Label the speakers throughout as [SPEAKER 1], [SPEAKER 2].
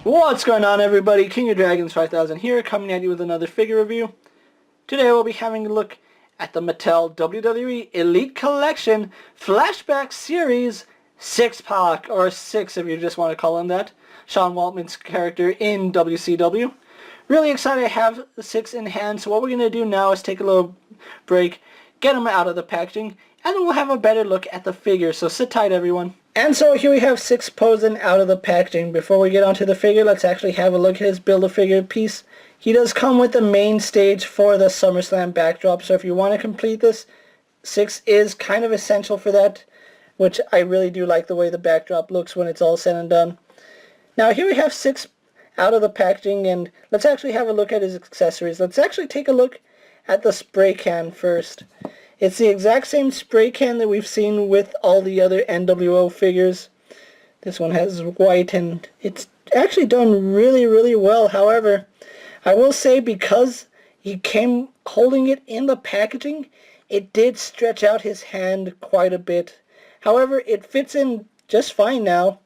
[SPEAKER 1] What's going on, everybody? KingofDragons 5000 here, coming at you with another figure review. Today we'll be having a look at the Mattel WWE Elite Collection Flashback Series Syxx-Pac, or Syxx if you just want to call him that. Sean Waltman's character in WCW. Really excited to have the Syxx in hand, so what we're going to do now is take a little break, get him out of the packaging, and then we'll have a better look at the figure, so sit tight, everyone. And so here we have Syxx posing out of the packaging. Before we get onto the figure, let's actually have a look at his Build-A-Figure piece. He does come with the main stage for the SummerSlam backdrop, so if you want to complete this, Syxx is kind of essential for that, which I really do like the way the backdrop looks when it's all said and done. Now here we have Syxx out of the packaging, and let's actually have a look at his accessories. Let's actually take a look at the spray can first. It's the exact same spray can that we've seen with all the other NWO figures. This one has white, and it's actually done really well. However, I will say because he came holding it in the packaging, it did stretch out his hand quite a bit. However, it fits in just fine now.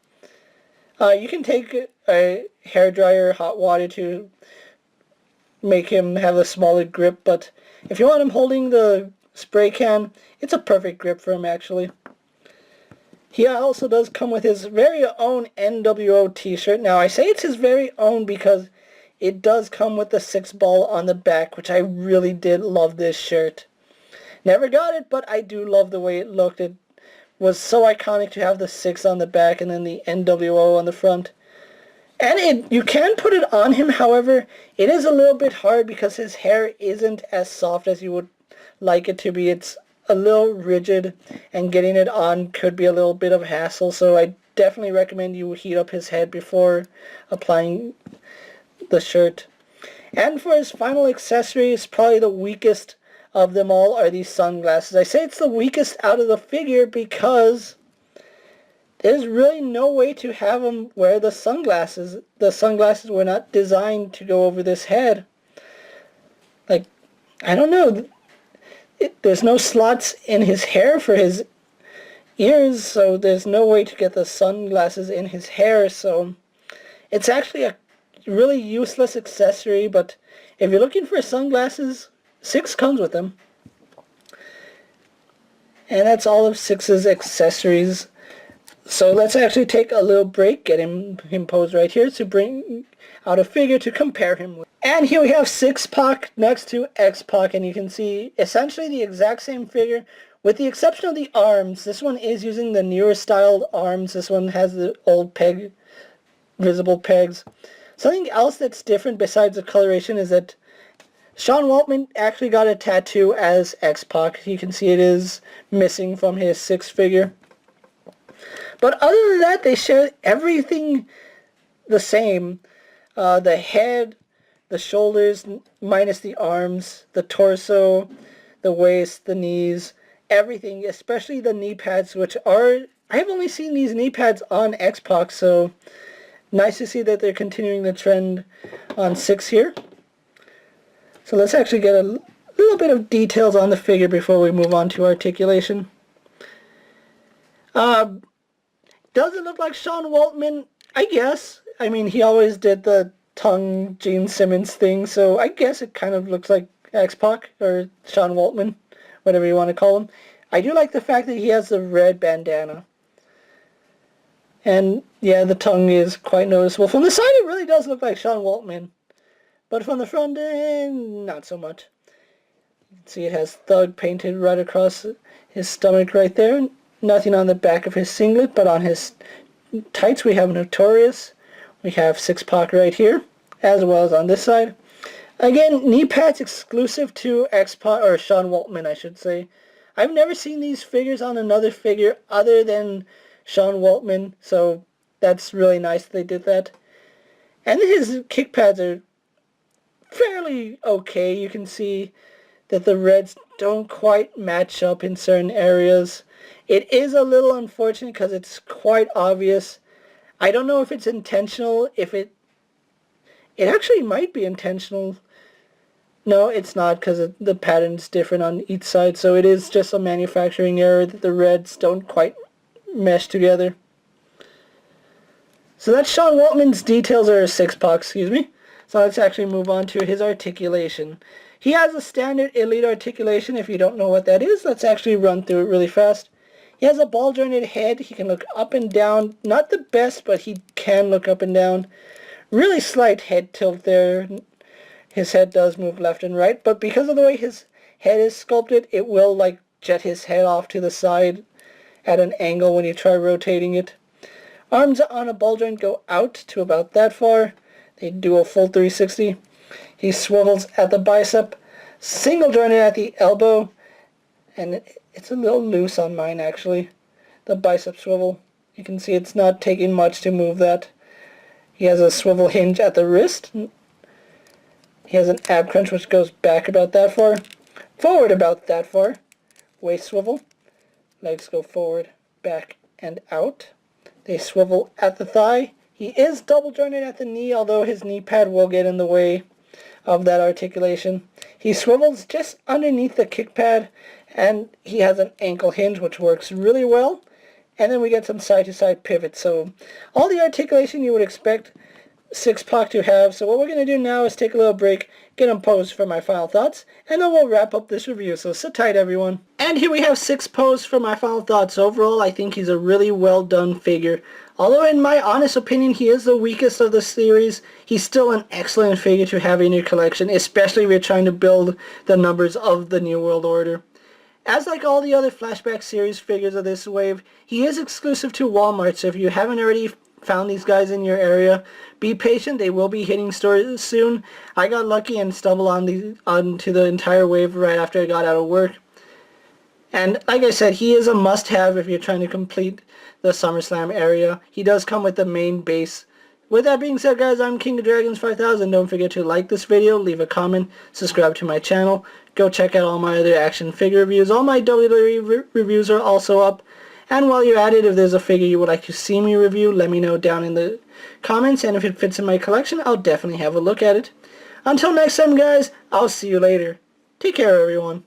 [SPEAKER 1] You can take a hairdryer or hot water to make him have a smaller grip, but if you want him holding the spray can, it's a perfect grip for him, actually. He also does come with his very own NWO t-shirt. Now, I say it's his very own because it does come with the Syxx ball on the back, which I really did love this shirt. Never got it, but I do love the way it looked. It was so iconic to have the Syxx on the back and then the NWO on the front. And you can put it on him, however, it is a little bit hard because his hair isn't as soft as you would like it to be. It's a little rigid, and getting it on could be a little bit of a hassle, so I definitely recommend you heat up his head before applying the shirt. And for his final accessories, probably the weakest of them all are these sunglasses. I say it's the weakest out of the figure because there's really no way to have him wear the sunglasses. The sunglasses were not designed to go over this head. Like, I don't know. There's no slots in his hair for his ears, so there's no way to get the sunglasses in his hair, so it's actually a really useless accessory, but if you're looking for sunglasses, Syxx comes with them. And that's all of Syxx's accessories. So let's actually take a little break, get him posed right here to bring out a figure to compare him with. And here we have Syxx-Pac next to X-Pac, and you can see essentially the exact same figure with the exception of the arms. This one is using the newer styled arms. This one has the old visible pegs. Something else that's different besides the coloration is that Sean Waltman actually got a tattoo as X-Pac. You can see it is missing from his Syxx figure. But other than that, they share everything the same. The head, the shoulders, minus the arms, the torso, the waist, the knees, everything, especially the knee pads, which are, I've only seen these knee pads on X-Pac, so nice to see that they're continuing the trend on Syxx here. So let's actually get a little bit of details on the figure before we move on to articulation. Does it look like Sean Waltman? I guess. I mean, he always did the tongue Gene Simmons thing, so I guess it kind of looks like X-Pac, or Sean Waltman, whatever you want to call him. I do like the fact that he has the red bandana. And, yeah, the tongue is quite noticeable. From the side, it really does look like Sean Waltman. But from the front, not so much. You can see it has Thug painted right across his stomach right there. Nothing on the back of his singlet, but on his tights we have Notorious. We have Syxx-Pac right here, as well as on this side. Again, knee pads exclusive to X-Pac, or Sean Waltman, I should say. I've never seen these figures on another figure other than Sean Waltman, so that's really nice that they did that. And his kick pads are fairly okay. You can see that the reds don't quite match up in certain areas. It is a little unfortunate because it's quite obvious. I don't know if it's intentional, if it actually might be intentional. No, it's not, because the pattern's different on each side, so it is just a manufacturing error that the reds don't quite mesh together. So that's Sean Waltman's details, or Syxx-Pac, excuse me. So let's actually move on to his articulation. He has a standard elite articulation. If you don't know what that is, let's actually run through it really fast. He has a ball jointed head. He can look up and down. Not the best, but he can look up and down. Really slight head tilt there. His head does move left and right, but because of the way his head is sculpted, it will like jet his head off to the side at an angle when you try rotating it. Arms on a ball joint go out to about that far. They do a full 360. He swivels at the bicep, single jointed at the elbow, and it's a little loose on mine actually. The bicep swivel. You can see it's not taking much to move that. He has a swivel hinge at the wrist. He has an ab crunch which goes back about that far, forward about that far. Waist swivel. Legs go forward, back, and out. They swivel at the thigh. He is double jointed at the knee, although his knee pad will get in the way of that articulation. He swivels just underneath the kick pad, and he has an ankle hinge which works really well. And then we get some side-to-side pivots. So all the articulation you would expect Syxx-Pac to have. So what we're going to do now is take a little break, get him posed for my final thoughts, and then we'll wrap up this review. So sit tight, everyone. And here we have Syxx posed for my final thoughts. Overall, I think he's a really well done figure. Although in my honest opinion, he is the weakest of the series, he's still an excellent figure to have in your collection, especially if you're trying to build the numbers of the New World Order. As like all the other Flashback series figures of this wave, he is exclusive to Walmart, so if you haven't already found these guys in your area, be patient, they will be hitting stores soon. I got lucky and stumbled onto the entire wave right after I got out of work. And like I said, he is a must-have if you're trying to complete the SummerSlam area. He does come with the main base. With that being said, guys, I'm KingofDragons 5000. Don't forget to like this video, leave a comment, subscribe to my channel. Go check out all my other action figure reviews. All my WWE reviews are also up. And while you're at it, if there's a figure you would like to see me review, let me know down in the comments. And if it fits in my collection, I'll definitely have a look at it. Until next time, guys, I'll see you later. Take care, everyone.